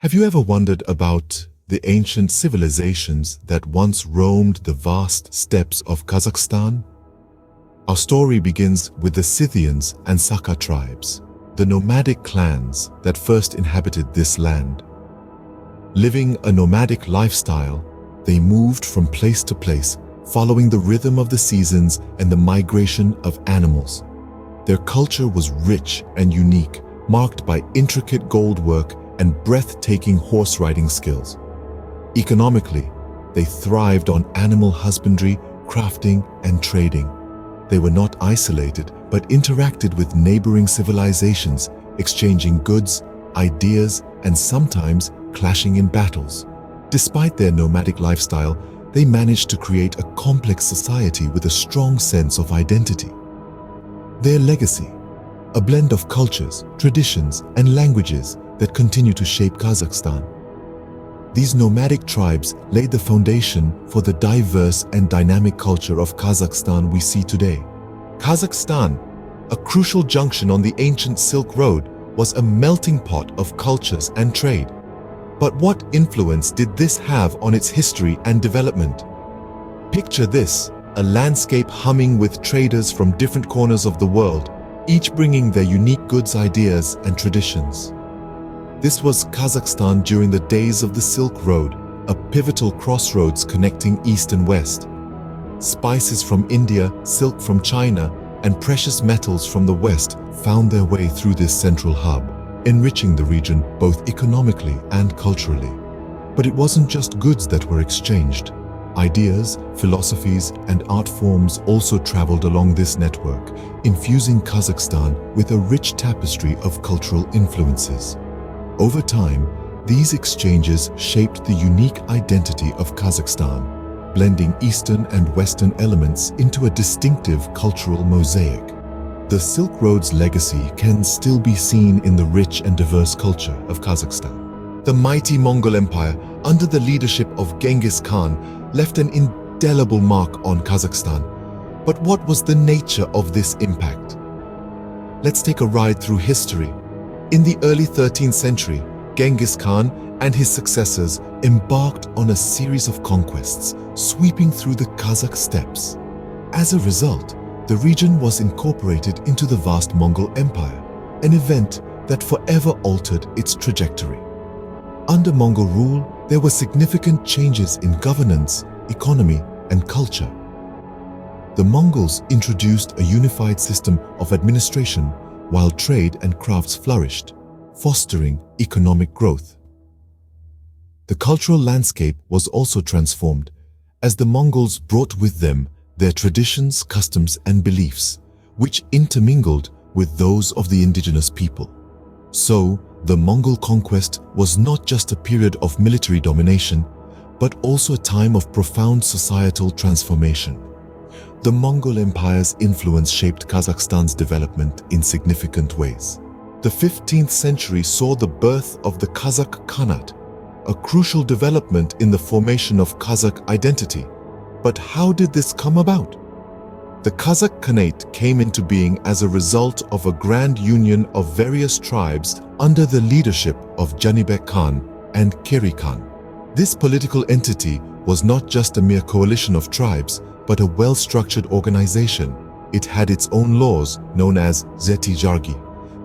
Have you ever wondered about the ancient civilizations that once roamed the vast steppes of Kazakhstan? Our story begins with the Scythians and Saka tribes, the nomadic clans that first inhabited this land. Living a nomadic lifestyle, they moved from place to place, following the rhythm of the seasons and the migration of animals. Their culture was rich and unique, marked by intricate goldwork and breathtaking horse riding skills. Economically, they thrived on animal husbandry, crafting, and trading. They were not isolated, but interacted with neighboring civilizations, exchanging goods, ideas, and sometimes clashing in battles. Despite their nomadic lifestyle, they managed to create a complex society with a strong sense of identity. Their legacy, a blend of cultures, traditions, and languages that continue to shape Kazakhstan. These nomadic tribes laid the foundation for the diverse and dynamic culture of Kazakhstan we see today. Kazakhstan, a crucial junction on the ancient Silk Road, was a melting pot of cultures and trade. But what influence did this have on its history and development? Picture this, a landscape humming with traders from different corners of the world, each bringing their unique goods, ideas, and traditions. This was Kazakhstan during the days of the Silk Road, a pivotal crossroads connecting East and West. Spices from India, silk from China, and precious metals from the West found their way through this central hub, enriching the region both economically and culturally. But it wasn't just goods that were exchanged. Ideas, philosophies, and art forms also traveled along this network, infusing Kazakhstan with a rich tapestry of cultural influences. Over time, these exchanges shaped the unique identity of Kazakhstan, blending Eastern and Western elements into a distinctive cultural mosaic. The Silk Road's legacy can still be seen in the rich and diverse culture of Kazakhstan. The mighty Mongol Empire, under the leadership of Genghis Khan, left an indelible mark on Kazakhstan. But what was the nature of this impact? Let's take a ride through history. In the early 13th century, Genghis Khan and his successors embarked on a series of conquests, sweeping through the Kazakh steppes. As a result, the region was incorporated into the vast Mongol Empire, an event that forever altered its trajectory. Under Mongol rule, there were significant changes in governance, economy, and culture. The Mongols introduced a unified system of administration, while trade and crafts flourished, fostering economic growth. The cultural landscape was also transformed, as the Mongols brought with them their traditions, customs, and beliefs, which intermingled with those of the indigenous people. So, the Mongol conquest was not just a period of military domination, but also a time of profound societal transformation. The Mongol Empire's influence shaped Kazakhstan's development in significant ways. The 15th century saw the birth of the Kazakh Khanate, a crucial development in the formation of Kazakh identity. But how did this come about? The Kazakh Khanate came into being as a result of a grand union of various tribes under the leadership of Janibek Khan and Keri Khan. This political entity was not just a mere coalition of tribes, but a well-structured organization. It had its own laws, known as Zeti Jargi,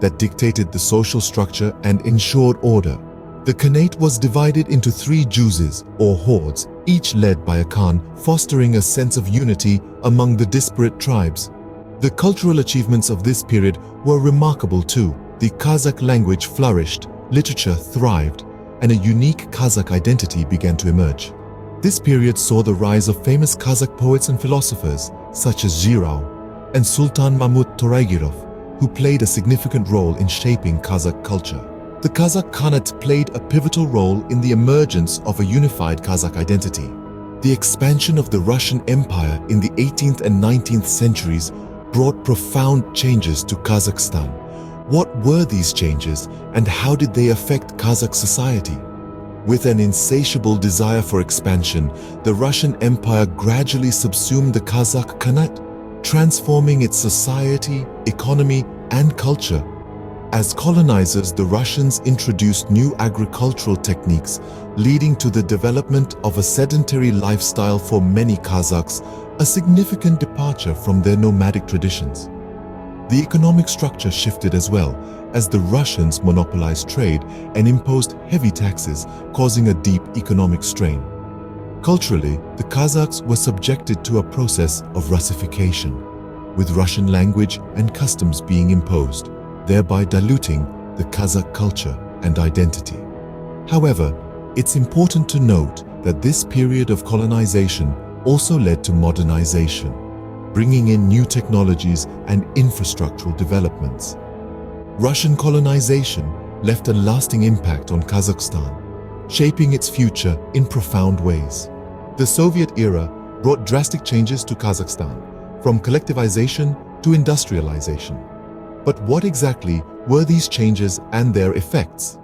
that dictated the social structure and ensured order. The Khanate was divided into 3 juzes, or hordes, each led by a Khan, fostering a sense of unity among the disparate tribes. The cultural achievements of this period were remarkable too. The Kazakh language flourished, literature thrived, and a unique Kazakh identity began to emerge. This period saw the rise of famous Kazakh poets and philosophers such as Zhirao and Sultan Mahmud Toraygirov, who played a significant role in shaping Kazakh culture. The Kazakh Khanate played a pivotal role in the emergence of a unified Kazakh identity. The expansion of the Russian Empire in the 18th and 19th centuries brought profound changes to Kazakhstan. What were these changes, and how did they affect Kazakh society? With an insatiable desire for expansion, the Russian Empire gradually subsumed the Kazakh Khanate, transforming its society, economy, and culture. As colonizers, the Russians introduced new agricultural techniques, leading to the development of a sedentary lifestyle for many Kazakhs, a significant departure from their nomadic traditions. The economic structure shifted as well, as the Russians monopolized trade and imposed heavy taxes, causing a deep economic strain. Culturally, the Kazakhs were subjected to a process of Russification, with Russian language and customs being imposed, thereby diluting the Kazakh culture and identity. However, it's important to note that this period of colonization also led to modernization, bringing in new technologies and infrastructural developments. Russian colonization left a lasting impact on Kazakhstan, shaping its future in profound ways. The Soviet era brought drastic changes to Kazakhstan, from collectivization to industrialization. But what exactly were these changes and their effects?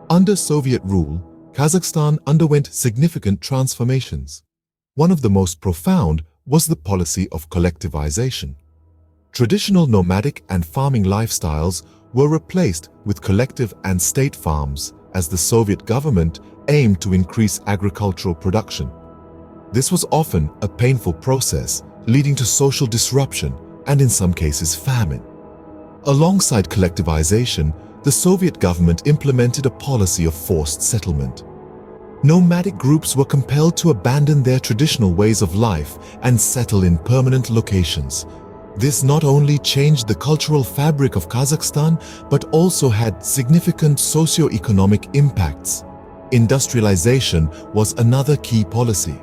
Under Soviet rule, Kazakhstan underwent significant transformations. One of the most profound was the policy of collectivization. Traditional nomadic and farming lifestyles were replaced with collective and state farms as the Soviet government aimed to increase agricultural production. This was often a painful process, leading to social disruption and in some cases famine. Alongside collectivization, the Soviet government implemented a policy of forced settlement. Nomadic groups were compelled to abandon their traditional ways of life and settle in permanent locations. This not only changed the cultural fabric of Kazakhstan, but also had significant socio-economic impacts. Industrialization was another key policy.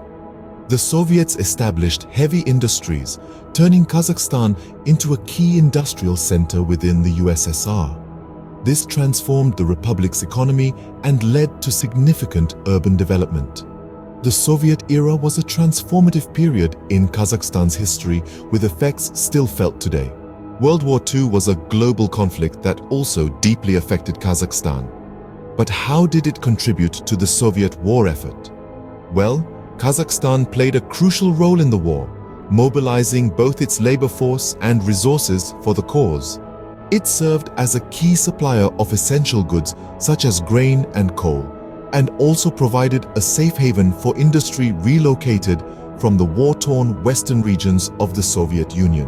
The Soviets established heavy industries, turning Kazakhstan into a key industrial center within the USSR. This transformed the republic's economy and led to significant urban development. The Soviet era was a transformative period in Kazakhstan's history, with effects still felt today. World War II was a global conflict that also deeply affected Kazakhstan. But how did it contribute to the Soviet war effort? Well, Kazakhstan played a crucial role in the war, mobilizing both its labor force and resources for the cause. It served as a key supplier of essential goods such as grain and coal, and also provided a safe haven for industry relocated from the war-torn western regions of the Soviet Union.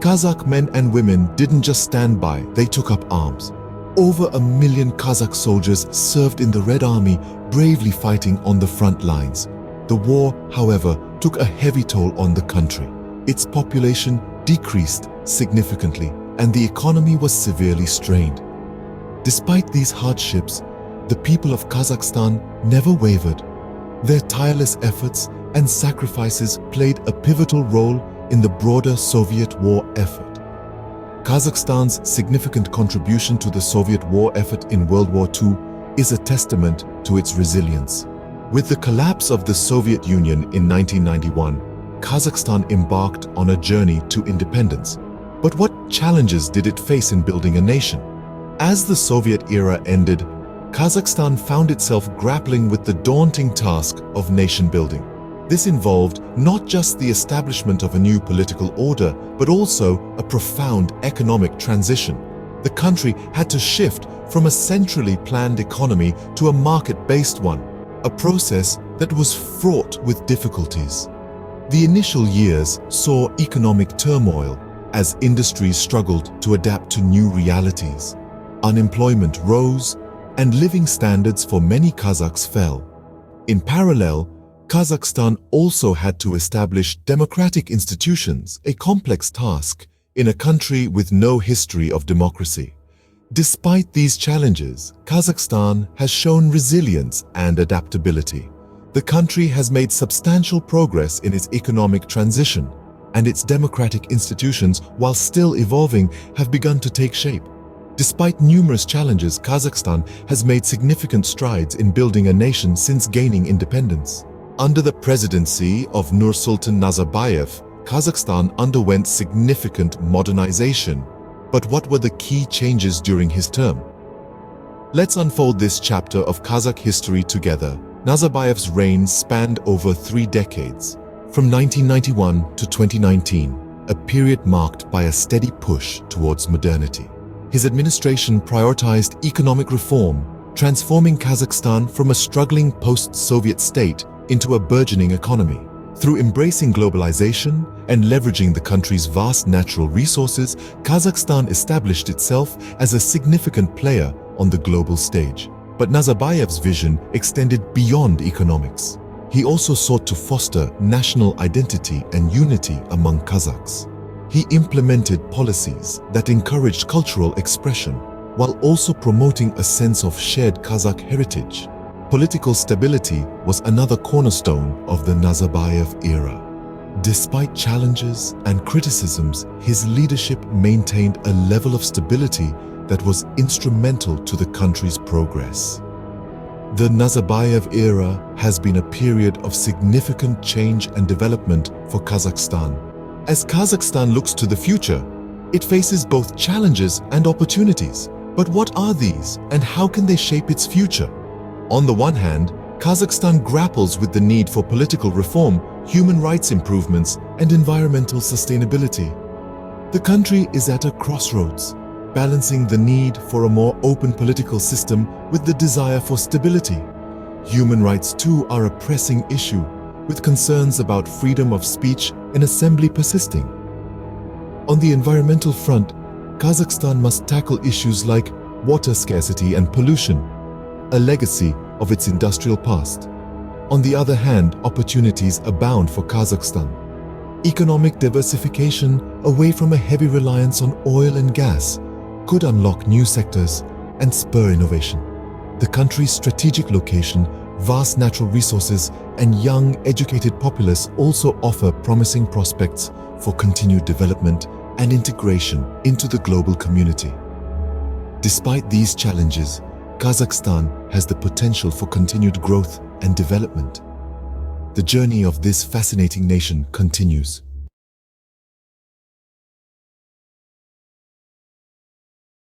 Kazakh men and women didn't just stand by, they took up arms. Over 1 million Kazakh soldiers served in the Red Army, bravely fighting on the front lines. The war, however, took a heavy toll on the country. Its population decreased significantly, and the economy was severely strained. Despite these hardships, the people of Kazakhstan never wavered. Their tireless efforts and sacrifices played a pivotal role in the broader Soviet war effort. Kazakhstan's significant contribution to the Soviet war effort in World War II is a testament to its resilience. With the collapse of the Soviet Union in 1991, Kazakhstan embarked on a journey to independence. But what challenges did it face in building a nation? As the Soviet era ended, Kazakhstan found itself grappling with the daunting task of nation building. This involved not just the establishment of a new political order, but also a profound economic transition. The country had to shift from a centrally planned economy to a market-based one, a process that was fraught with difficulties. The initial years saw economic turmoil as industries struggled to adapt to new realities. Unemployment rose, and living standards for many Kazakhs fell. In parallel, Kazakhstan also had to establish democratic institutions, a complex task in a country with no history of democracy. Despite these challenges, Kazakhstan has shown resilience and adaptability. The country has made substantial progress in its economic transition, and its democratic institutions, while still evolving, have begun to take shape. Despite numerous challenges, Kazakhstan has made significant strides in building a nation since gaining independence. Under the presidency of Nursultan Nazarbayev, Kazakhstan underwent significant modernization. But what were the key changes during his term? Let's unfold this chapter of Kazakh history together. Nazarbayev's reign spanned over 3 decades, from 1991 to 2019, a period marked by a steady push towards modernity. His administration prioritized economic reform, transforming Kazakhstan from a struggling post-Soviet state into a burgeoning economy. Through embracing globalization and leveraging the country's vast natural resources, Kazakhstan established itself as a significant player on the global stage. But Nazarbayev's vision extended beyond economics. He also sought to foster national identity and unity among Kazakhs. He implemented policies that encouraged cultural expression, while also promoting a sense of shared Kazakh heritage. Political stability was another cornerstone of the Nazarbayev era. Despite challenges and criticisms, his leadership maintained a level of stability that was instrumental to the country's progress. The Nazarbayev era has been a period of significant change and development for Kazakhstan. As Kazakhstan looks to the future, it faces both challenges and opportunities. But what are these, and how can they shape its future? On the one hand, Kazakhstan grapples with the need for political reform, human rights improvements, and environmental sustainability. The country is at a crossroads, balancing the need for a more open political system with the desire for stability. Human rights too are a pressing issue, with concerns about freedom of speech and assembly persisting. On the environmental front, Kazakhstan must tackle issues like water scarcity and pollution, a legacy of its industrial past. On the other hand, opportunities abound for Kazakhstan. Economic diversification away from a heavy reliance on oil and gas could unlock new sectors and spur innovation. The country's strategic location, vast natural resources, and young, educated populace also offer promising prospects for continued development and integration into the global community. Despite these challenges, Kazakhstan has the potential for continued growth and development. The journey of this fascinating nation continues.